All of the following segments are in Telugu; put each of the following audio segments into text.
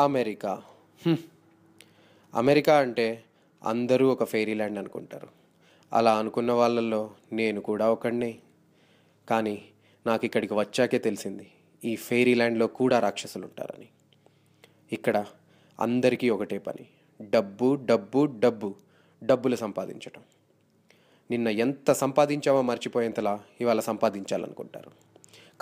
అమెరికా. అమెరికా అంటే అందరూ ఒక ఫెయిరీ ల్యాండ్ అనుకుంటారు. అలా అనుకున్న వాళ్ళల్లో నేను కూడా ఒకడినే. కానీ నాకు ఇక్కడికి వచ్చాకే తెలిసింది ఈ ఫెయిరీ ల్యాండ్లో కూడా రాక్షసులు ఉంటారని. ఇక్కడ అందరికీ ఒకటే పని, డబ్బు డబ్బు డబ్బు, డబ్బులు సంపాదించటం. నిన్న ఎంత సంపాదించావో మర్చిపోయేంతలా ఇవాళ సంపాదించాలనుకుంటారు.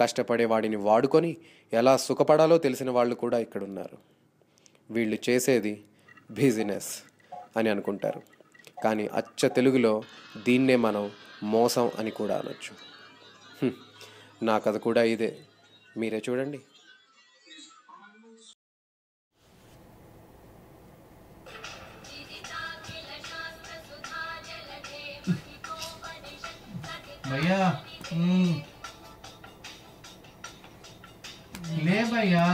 కష్టపడే వాడిని వాడుకొని ఎలా సుఖపడాలో తెలిసిన వాళ్ళు కూడా ఇక్కడున్నారు. వీళ్ళు చేసేది బిజినెస్ అని అనుకుంటారు, కానీ అచ్చ తెలుగులో దీన్నే మనం మోసం అని కూడా అనొచ్చు. నా కథ కూడా ఇదే, మీరే చూడండి. भैया ले भैया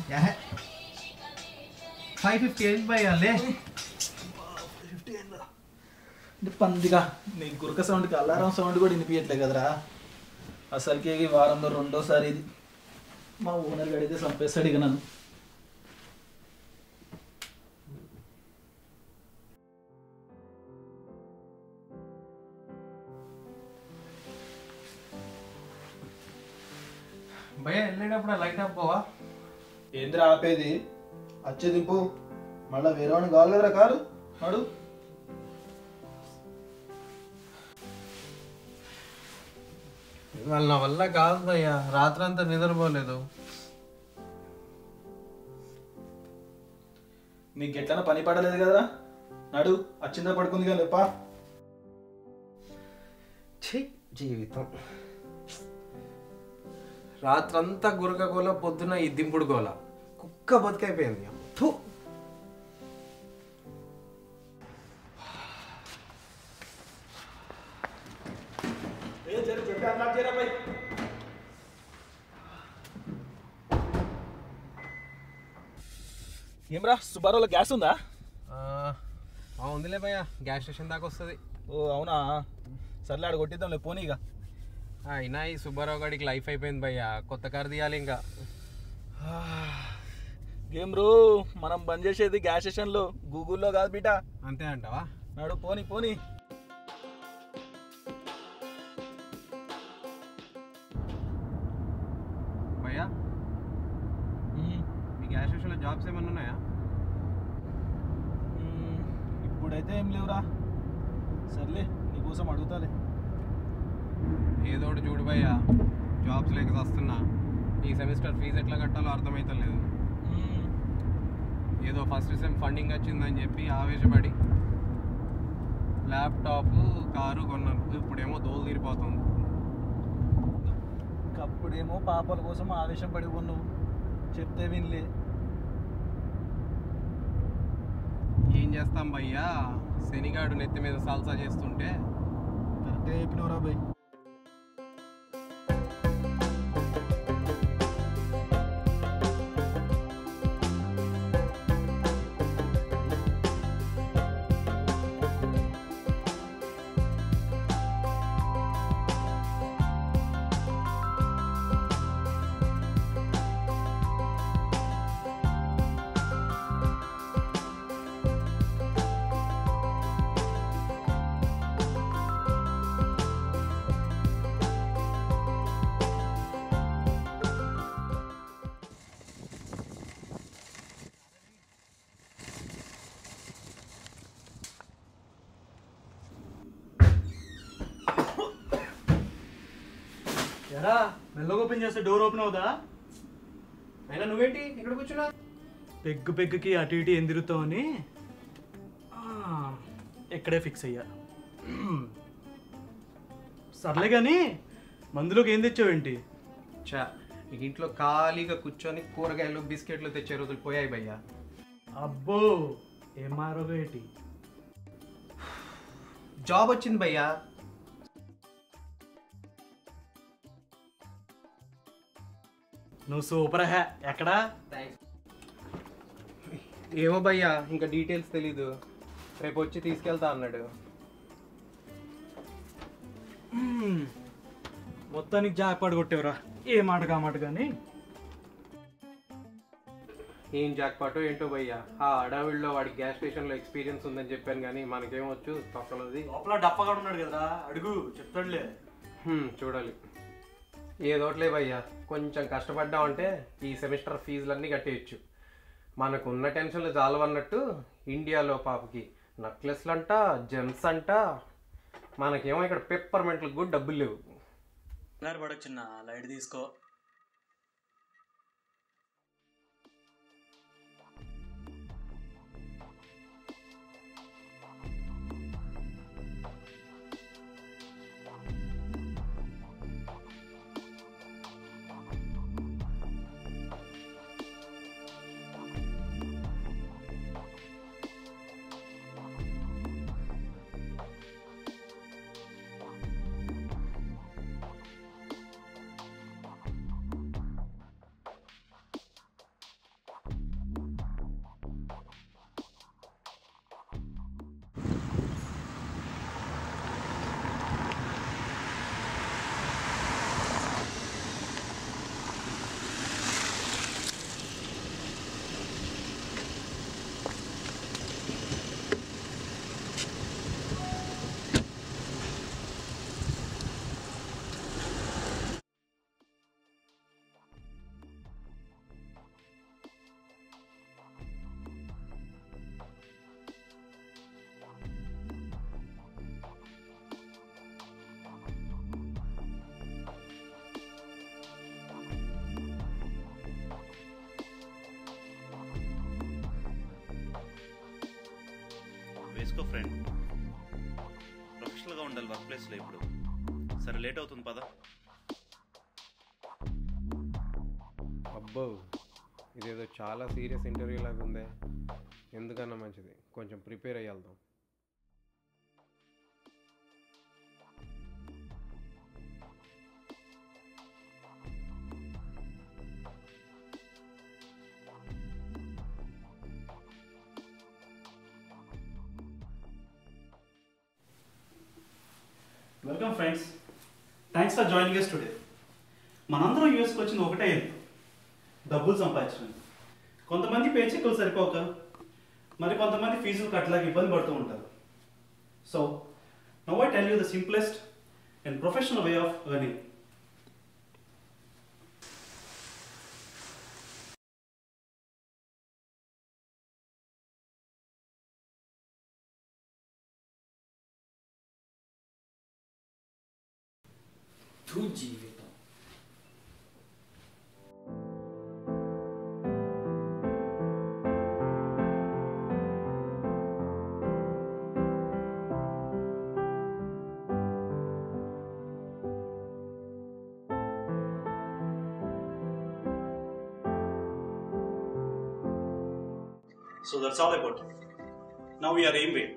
क्या है 550 भैया ले పందిగా నీ గురక సౌండ్కి అల్లారం సౌండ్ కూడా వినిపించట్లే కదరా. అసలుకి ఈ వారంలో రెండోసారి ఇది. మా ఓనర్ గడితే చంపేస్తాడు ఇక నన్ను. भैया వెళ్ళేటప్పుడు లైట్ ఆపుకోవా? ఏంద్రా ఆపేది? వచ్చే దింపు. మళ్ళీ వేరే వాడిని కావాలి కదరా కారు నాడు. వాళ్ళ నా వల్ల కాదు భయ్యా, రాత్రంతా నిద్రపోలేదు. నీకు ఎట్లన్నా పని పడలేదు కదరా, నాడు వచ్చిందా పడుకుంది కానీ లేపా. జీవితం రాత్రంతా గురక గోల, పొద్దున ఈ దింపుడు గోల, కుక్క బతికైపోయింది. ఏమ్రా సుబ్బారావులో గ్యాస్ ఉందా? ఉందిలే భయ్యా, గ్యాస్ స్టేషన్ దాకా వస్తుంది. ఓ అవునా, సర్లే ఆడ కొట్టిద్దాంలే పోనీగా. అయినా ఈ సుబ్బారావు గారికి లైఫ్ అయిపోయింది భయ్యా, కొత్త కారు తీయాలి ఇంకా. గేమ్ రో, మనం బంద్ చేసేది గ్యాస్ స్టేషన్లో, గూగుల్లో కాదు బీటా. అంతే అంటావా? నాడు పోనీ పోనీ. భయ్యా మీ గ్యాస్ స్టేషన్లో జాబ్స్ ఏమన్నా ఉన్నాయా? ఇప్పుడైతే ఏం లేవురా, సర్లే నీకోసం అడుగుతాలే. ఏదో ఒకటి చూడు భయ్యా, జాబ్స్ లేక వస్తున్నా. ఈ సెమిస్టర్ ఫీజు ఎట్లా కట్టాలో అర్థమవుతలేదు. ఏదో ఫస్ట్ సెమ్ ఫండింగ్ వచ్చిందని చెప్పి ఆవేశపడి ల్యాప్టాప్, కారు కొన్నాను. ఇప్పుడేమో దోలు తీరిపోతుంది. అప్పుడేమో పాపల కోసం ఆవేశం పడి కొన్నావు, చెప్తే వినలే. ఏం చేస్తాం భయ్యా, శనిగాడు నెత్తి మీద సాల్సా చేస్తుంటే. కరెక్టే చెప్పినవరా భయ్. ఎరా మెల్లగా ఓపెన్ చేస్తే డోర్ ఓపెన్ అవుదా? అయినా నువ్వేంటి ఇక్కడ కూర్చున్నా? పెగ్గుకి అటు ఇటు ఏం తిరుగుతావని ఎక్కడే ఫిక్స్ అయ్యా. సర్లే కానీ మందులోకి ఏం తెచ్చావేంటి? చా, నీకు ఇంట్లో ఖాళీగా కూర్చొని కూరగాయలు, బిస్కెట్లు తెచ్చే రోజులు పోయాయి భయ్యా. అబ్బో, ఏం మారోగా ఏంటి? జాబ్ వచ్చింది భయ్యా. నువ్వు సూపర్ హ్యా. ఎక్కడా? ఏమో భయ్యా, ఇంకా డీటెయిల్స్ తెలీదు. రేపు వచ్చి తీసుకెళ్తా అన్నాడు. మొత్తానికి జాక్పాటు కొట్టేవరా. ఏ మాట కా మాట కానీ ఏం జాక్పాటో ఏంటో భయ్యా, ఆ అడవిలో వాడి గ్యాస్ స్టేషన్లో ఎక్స్పీరియన్స్ ఉందని చెప్పాను కానీ మనకేమొచ్చు తొక్కలది. లోపల డప్పగా ఉన్నాడు కదా, అడుగు చెప్తాడులే. చూడాలి. ఏదోట్లే భయ్యా, కొంచెం కష్టపడ్డామంటే ఈ సెమిస్టర్ ఫీజులన్నీ కట్టేయచ్చు. మనకు ఉన్న టెన్షన్లు చాలవన్నట్టు ఇండియాలో పాపకి నెక్లెస్లు అంట, జెమ్స్ అంట, మనకేమో ఇక్కడ పెప్పర్మెంట్లకు కూడా డబ్బులు లేవు. కంగారు పడకు చిన్న, లైట్ తీసుకో. వేసుకో ఫ్రెండ్, ప్రొఫెషనల్గా ఉండాలి వర్క్ ప్లేస్లో. ఇప్పుడు సరే లేట్ అవుతుంది పద. అబ్బో, ఇదేదో చాలా సీరియస్ ఇంటర్వ్యూ లాగా ఉందే. ఎందుకన్నా మంచిది కొంచెం ప్రిపేర్ అయ్యి వెళ్దాం. Welcome friends, thanks for joining us today. మనందరం యూఎస్కి వచ్చింది ఒకటే ఎందుకు, డబ్బులు సంపాదించడానికి. కొంతమంది పే చెక్కులు సరిపోక, మరి కొంతమంది ఫీజులు కట్టలేక ఇబ్బంది పడుతూ ఉంటారు. So now I tell you the simplest and professional way of earning. జీవితం So that's all about it. Now we are Aimway.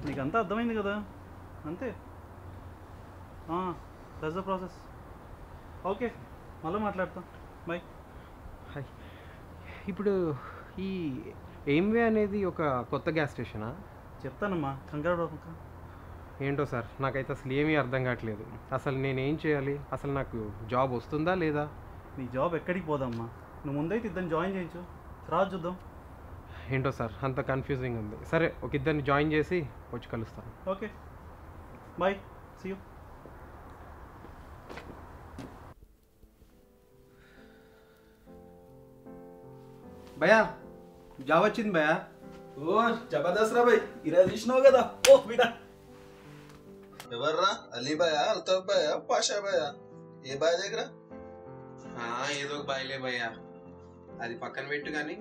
నీకు అంతా అర్థమైంది కదా, అంతే. That's the process. ఓకే, మళ్ళీ మాట్లాడతాం. బాయ్. హాయ్. ఇప్పుడు ఈ ఎయిమ్వే అనేది ఒక కొత్త గ్యాస్ స్టేషనా? చెప్తానమ్మా, కంగారు పడకు. ఏంటో సార్, నాకైతే అసలు ఏమీ అర్థం కావట్లేదు. అసలు నేనేం చేయాలి? అసలు నాకు జాబ్ వస్తుందా లేదా? నీ జాబ్ ఎక్కడికి పోదమ్మా, నువ్వు ముందైతే ఇద్దరిని జాయిన్ చేయించు, తర్వాత చూద్దాం. ఏంటో సార్, అంత కన్ఫ్యూజింగ్ ఉంది. సరే, ఒక ఇద్దరిని జాయిన్ చేసి వచ్చి కలుస్తాను. Okay, bye, see you. భయా, జాబ్ వచ్చింది భయా. ఓ జబర్దస్త్ రా భయ్, ఈరోజు చూసినావు కదా. ఓ బిడా, ఎవర్రా? అలీ బాయా, అల్తాఫ్ బాయా, పాషా బాయా? ఏ బాయ్ దగ్గర? ఏదో ఒక బాయిలే భయ్యా, అది పక్కన పెట్టు. కానీ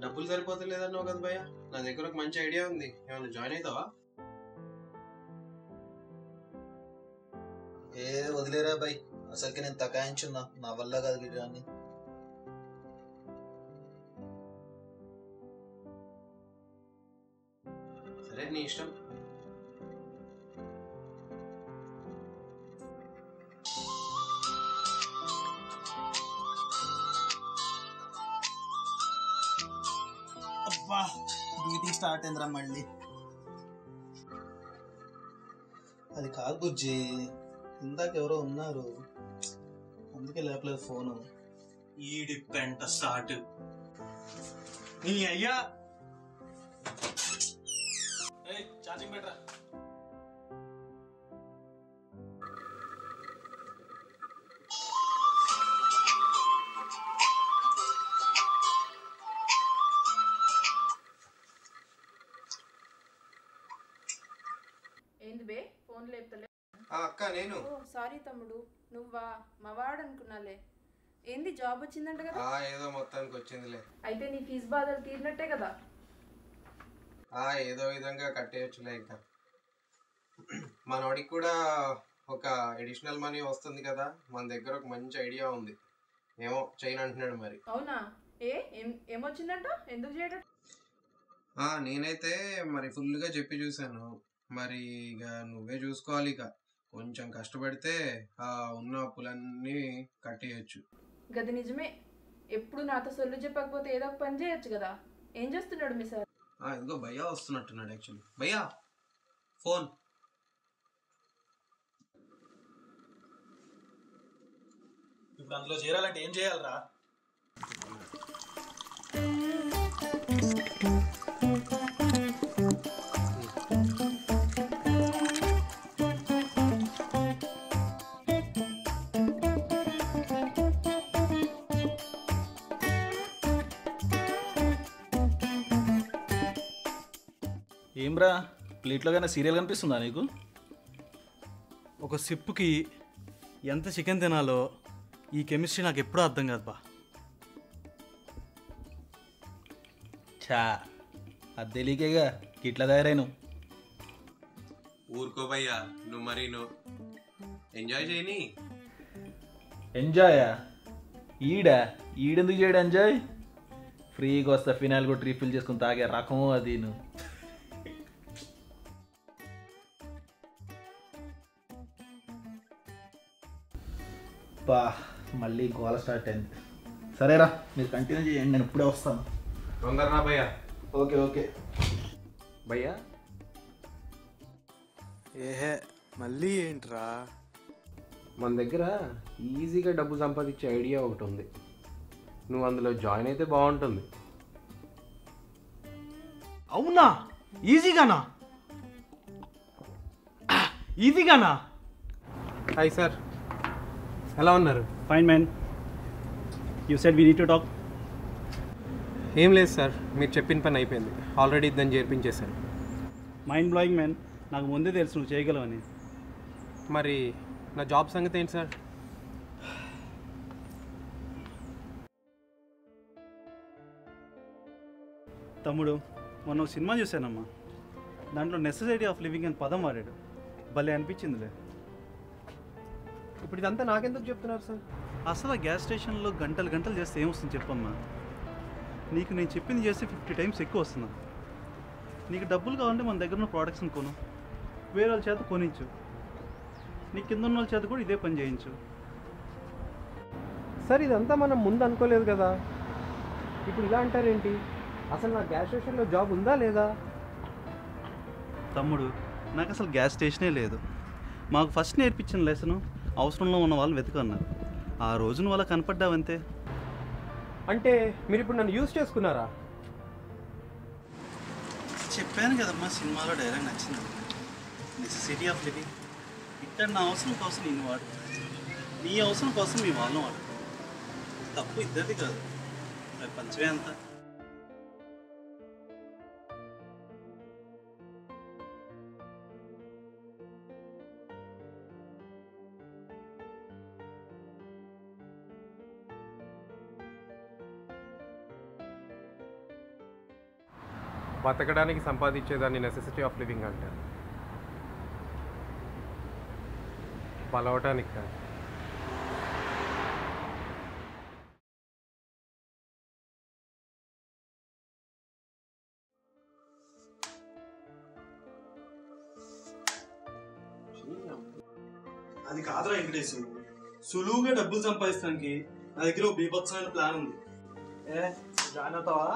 డబ్బులు సరిపోతలేదన్నావు కదా భయ్యా, నా దగ్గర ఒక మంచి ఐడియా ఉంది. ఏమైనా జాయిన్ అవుతావా? ఏ వదిలేరా బాయ్, అసలుకి నేను తకాయించున్నా, నా వల్ల కాదు గిటాన్ని. సరే, నీ ఇష్టం. అబ్బా, బ్రీతింగ్ స్టార్ట్ అయిందిరా మళ్ళీ. అది కాదు బుజ్జి, ఇందాక ఎవరో ఉన్నారు, అందుకే లేపలేదు ఫోను. ఈడి పెంట స్టార్ట్. నీ అయ్యా ఛార్జింగ్ పెట్టరా. ఏంది బే ఫోన్ లేపుతలే? అక్క నేను. ఓ సారీ తమ్ముడు, నువ్వా? మవాడు అనుకున్నాలే. ఏంది జాబ్ వచ్చిందంట కదా? ఏదో మొత్తానికి వచ్చిందిలే. అయితే నీ ఫీజు బాధలు తీరినట్టే కదా? ఏదో విధంగా కట్టేయచ్చులే. ఇంకా మనోడికి కూడా ఒక అడిషనల్ మనీ వస్తుంది కదా, మన దగ్గర ఒక మంచి ఐడియా ఉంది. ఏమో చేయను అంటున్నాడు మరి. అవునా? ఏమొచ్చిందంట? ఎందుకు చేయడం? నేనైతే మరి ఫుల్గా చెప్పి చూశాను. మరి ఇక నువ్వే చూసుకోవాలి. ఇక కొంచెం కష్టపడితే ఉన్న అప్పులన్నీ కట్టేయచ్చు. గది నిజమే. ఎప్పుడు నాతో సొల్లు చెప్పకపోతే ఏదో ఒక పని చేయొచ్చు కదా. ఏం చేస్తున్నాడు మీ సార్? ఇదిగో భయ్యా వస్తున్నట్టున్నాడు. యాక్చువల్లీ భయ్యా ఫోన్. ఇప్పుడు అందులో చేరాలంటే ఏం చేయాలరా? ఏమ్రా, ప్లేట్లో కానీ సీరియల్ కనిపిస్తుందా నీకు? ఒక సిప్పుకి ఎంత చికెన్ తినాలో ఈ కెమిస్ట్రీ నాకు ఎప్పుడూ అర్థం కాదు బా. చా, అది తెలియకేగా ఇట్లా తయారైను. ఊరుకో భయ్యా, నువ్వు మరి నువ్వు ఎంజాయ్ చేయని. ఎంజాయా? ఈడెందుకు చేయడు ఎంజాయ్? ఫ్రీగా వస్తా ఫినాయిల్ కూడా రీఫిల్ చేసుకుని తాగే రకము అది. నువ్వు బా, మళ్ళీ గోల స్టార్ట్ అయింది. సరేరా, మీరు కంటిన్యూ చేయండి, నేను ఇప్పుడే వస్తాను. తొందరరా భయ్యా. Okay okay. భయ్యా ఏహే మళ్ళీ ఏంట్రా? మన దగ్గర ఈజీగా డబ్బు సంపాదించే ఐడియా ఒకటి ఉంది. నువ్వు అందులో జాయిన్ అయితే బాగుంటుంది. అవునా? ఈజీగానా? ఈజీగానా? హాయ్ సార్, ఎలా ఉన్నారు? Fine man. You said we need to talk. ఏం లేదు సార్, మీరు చెప్పిన పని అయిపోయింది. ఆల్రెడీ ఇద్దరిని చేర్పించేశాను. Mind blowing man. నాకు ముందే తెలుసు నువ్వు చేయగలవని. మరి నా జాబ్ సంగతి ఏంటి సార్? తమ్ముడు, మొన్న ఒక సినిమా చూశానమ్మా. దాంట్లో నెసెసిటీ ఆఫ్ లివింగ్ అని పదం వాడాడు. భలే అనిపించిందిలే. ఇప్పుడు ఇదంతా నాకెందుకు చెప్తున్నారు సార్? అసలు ఆ గ్యాస్ స్టేషన్లో గంటలు గంటలు చేస్తే ఏమొస్తుంది చెప్పమ్మా? నీకు నేను చెప్పింది చేస్తే 50 టైమ్స్ ఎక్కువ వస్తున్నా. నీకు డబ్బులు కావాలంటే మన దగ్గర ఉన్న ప్రోడక్ట్స్ని కొను, వేరే వాళ్ళ చేత కొనించు, నీ కింద ఉన్న వాళ్ళ చేత కూడా ఇదే పని చేయించు. సార్ ఇదంతా మనం ముందు అనుకోలేదు కదా, ఇప్పుడు ఇలా అంటారేంటి? అసలు నా గ్యాస్ స్టేషన్లో జాబ్ ఉందా లేదా? తమ్ముడు, నాకు అసలు గ్యాస్ స్టేషనే లేదు. మాకు ఫస్ట్ నేర్పించిన లెసను అవసరంలో ఉన్న వాళ్ళు వెతుకన్నారు. ఆ రోజున వాళ్ళ కనపడ్డావంతే. అంటే మీరు ఇప్పుడు నన్ను యూజ్ చేసుకున్నారా? చెప్పాను కదమ్మా, సినిమాలో డైలాగ్ నచ్చింది. Necessity of living. ఇక్కడ నా అవసరం కోసం నేను వాడు, నీ అవసరం కోసం మీ వాళ్ళని వాడు. తప్పు ఇద్దరిది కాదు, ప్రపంచమే అంతా. బతకడానికి సంపాదించేదాన్ని నెసెసిటీ ఆఫ్ లివింగ్ అంటారు, బలవటానికి కాదు. అది కాదురా వెంకటేశు, సులువుగా డబ్బులు సంపాదించడానికి నా దగ్గర ఒక బీభత్సమైన ప్లాన్ ఉంది. జాయిన్ అవుతావా?